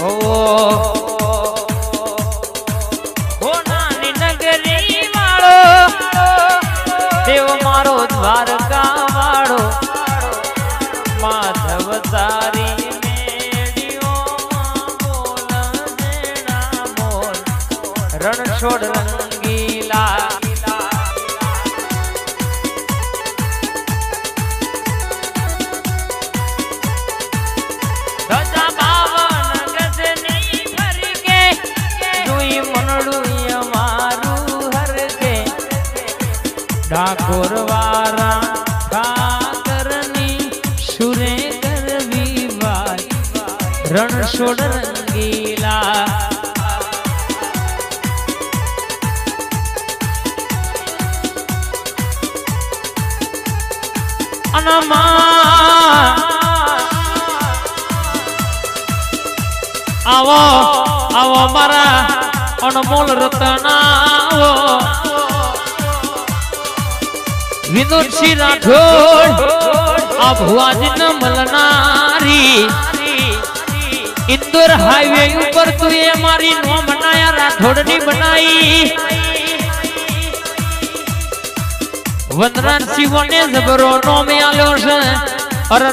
ઓ નાની નગરી વાળો દેવ મારો દ્વારકા વાળો માધવ તારી મેડીઓમાં બોલ જેણા બોલ રણછોડ રંગીલા ઠાકોર વારા ઠાકરની સુરે કરવી વાત રણછોડ રંગીલા આવો આવો મારા અનમોલ રતનાવો વિનોદસિંહ રાઠોડ આ ભુવાજી ન મલનારી ઇન્દોર હાઈવે ઉપર તું એ મારી નો બનાયા રાઠોડ ની બનાઈ વંદરાજ શિવને જબરો નોમ આલ્યો છે અરે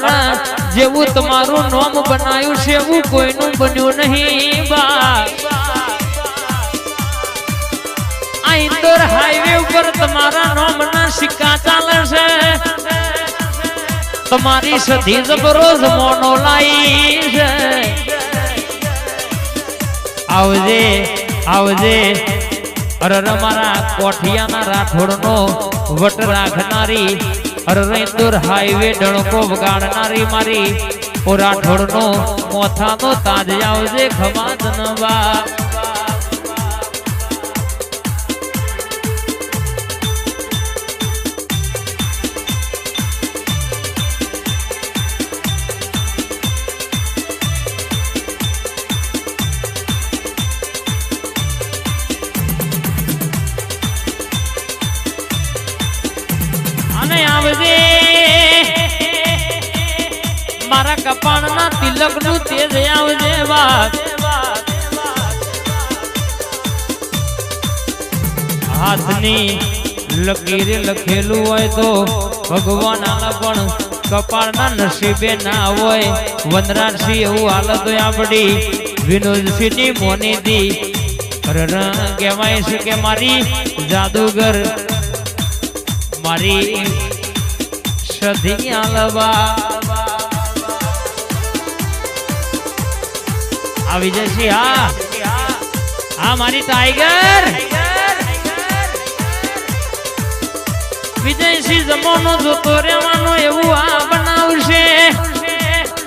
જેવું તમારું નોમ બનાયું છે એવું કોઈનું બન્યું નહીં બા આ ઇન્દોર હાઈવે ઉપર તમારા નોમના સિક્કા ચાલે છે તમારી સધી જબરો જમોનો લાઈ છે આવજે આવજે અરે મારા કોઠિયાના રાઠોડનો વટ રાખનારી અરે ઇન્દોર હાઈવે ડણકો વગાડનારી મારી ઓ રાઠોડનો મોથાનો તાજ આવજે ખમા જનવા મારા કપાળના તિલક નું તેજ આવજે વાત હાથની લકીરે લખેલું હોય તો ભગવાન આલા પણ કપાળના નસીબે ના હોય વનરાજસિંહ એવું હાલત હોય આપડી વિનોદસિંહ ની મોનીદી કહેવાય છે કે મારી જાદુગર મારી સધી આલવા આવી જશે હા હા મારી ટાઈગર વિજયસિંહ જમોનો જોતો રહેવાનો એવું આ બનાવશે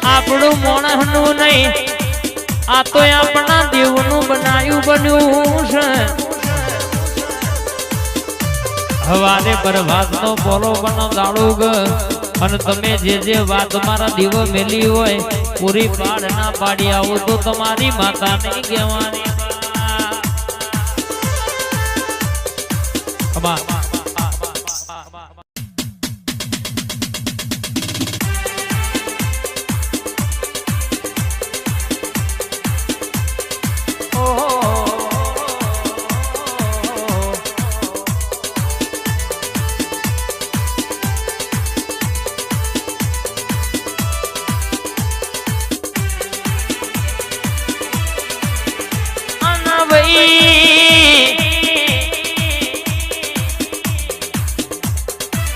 આપણું મોણસનું નહીં આ તો આપણા દેવનું બનાયું બન્યું છે હવારે પ્રભાતનો બોલો બનો દાડુગ અને તમે જે વાત મારા દીવો મેલી હોય પૂરી પાડ ના પાડી આવું તો તમારી માતા નહીં કહેવાની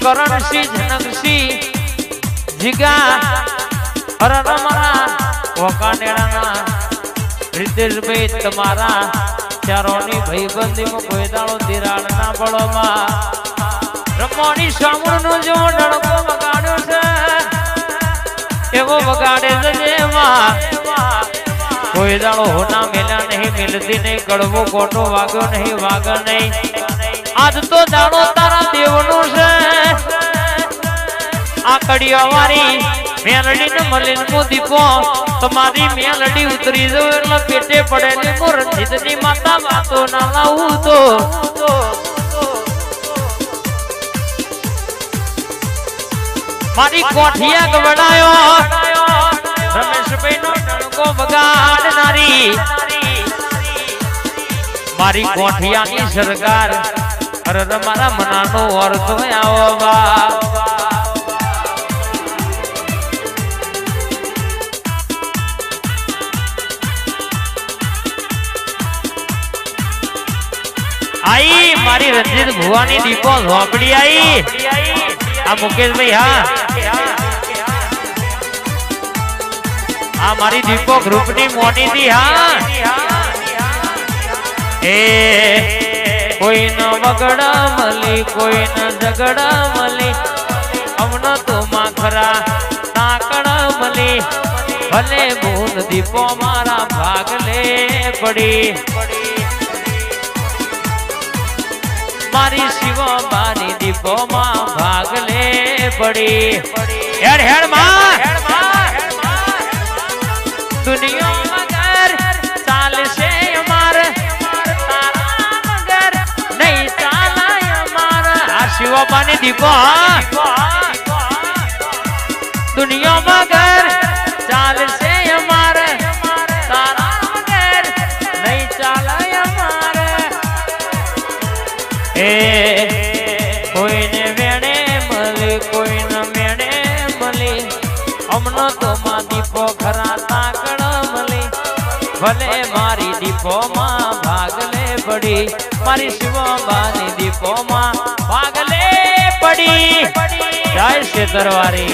કરણસિંહ જનકસિંહ જીગા હરરમણા વકાનેડાના રીતેશભાઈ તમારા ચારોની ભાઈબંધીમાં કોઈ દાડો તિરાડ ના પડોમાં રમણી સામણનો જો ડણકો વગાડ્યો છે એવો વગાડે છે જેમાં કોઈ દાડો હોના મેલા નહીં મિલતી નહીં કડવો કોટો વાગ્યો નહીં વાગ નહીં આજ તો જાણો તારા દેવનું છે આ કડિયાવાળી મેલડી ને મલિન મો દીપો તમારી મેલડી ઉતરી જો એટલે પેટે પડેલી મોરંજીત ની માતા વાતો ના લાવું તો મારી કોઠિયા ગવડાયો રમેશભાઈ નો ડણકો વગાડનારી મારી કોઠિયાની સરકાર અરે મારા મનાનો અર્થ આવો બા आई मारी रंजीत भुवानी दीपो झोपड़ी आई आ मुकेश भाई हाँ आ मारी दीपो ग्रुप नी मोटी थी हाँ ए कोई न वगड़ा मली कोई न झगड़ा मली हमने तो माखरा ताकड़ा मली भले बूंद दीपो मारा भाग ले पड़ी मारी शिवा बानी दीपो मां भाग ले पड़ी हेड हेड मां दुनिया मगर चाल से अमर तारा मगर नहीं चाला हमारा शिवा बानी दीपो दुनिया मगर चाल से अमर तारा मगर नहीं चाला कोई ने वेणे मली कोई न मेणे मली हमनो तो मां दीपो खरा ताकड़ मली भले मारी दीपो मां भागले पड़ी मारी शिवो बानी दीपो मां भागले पड़ी जय श्री दरबारी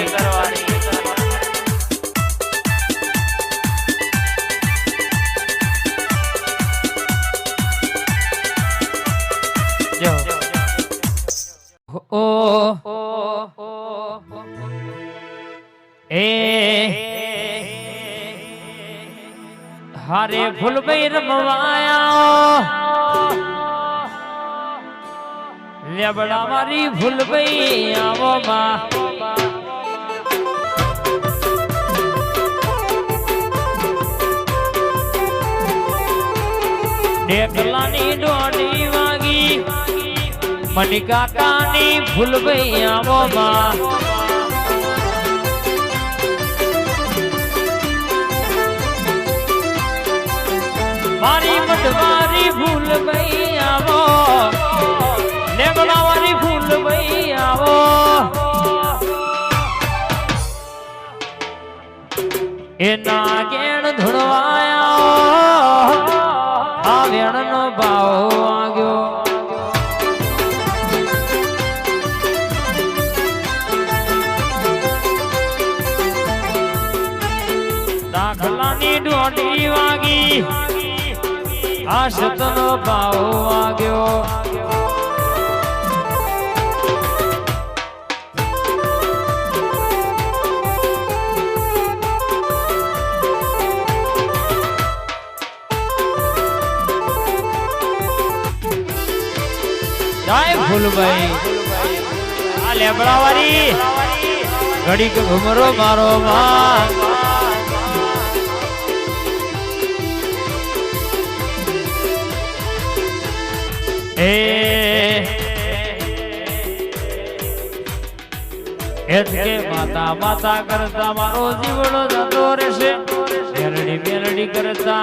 ओ ए हारे फुल बई रमवाया लेबड़ा मारी फुल बई आवो मां डेकलानी डोडी वागी मनिका कानी फूल भैया वो माँ मारी मटवारी फूल भैया वो नेबलावारी फूल भैया वो ए नागेण धुड़वाया आ वेण नो भाव आग्यो दाखलानी डोडी वागी आशतनो भाव आग्यो जय फूल भाई आ लेबड़ा वाली घड़ी के घुमरो मारो मां के माता माता करता मारो जीवड़ो जतो रहेशे मेलडी मेलडी करता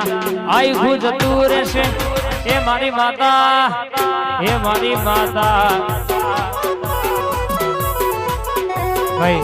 आई खु जतो रहेशे ए मारी माता हे मारी माता भाई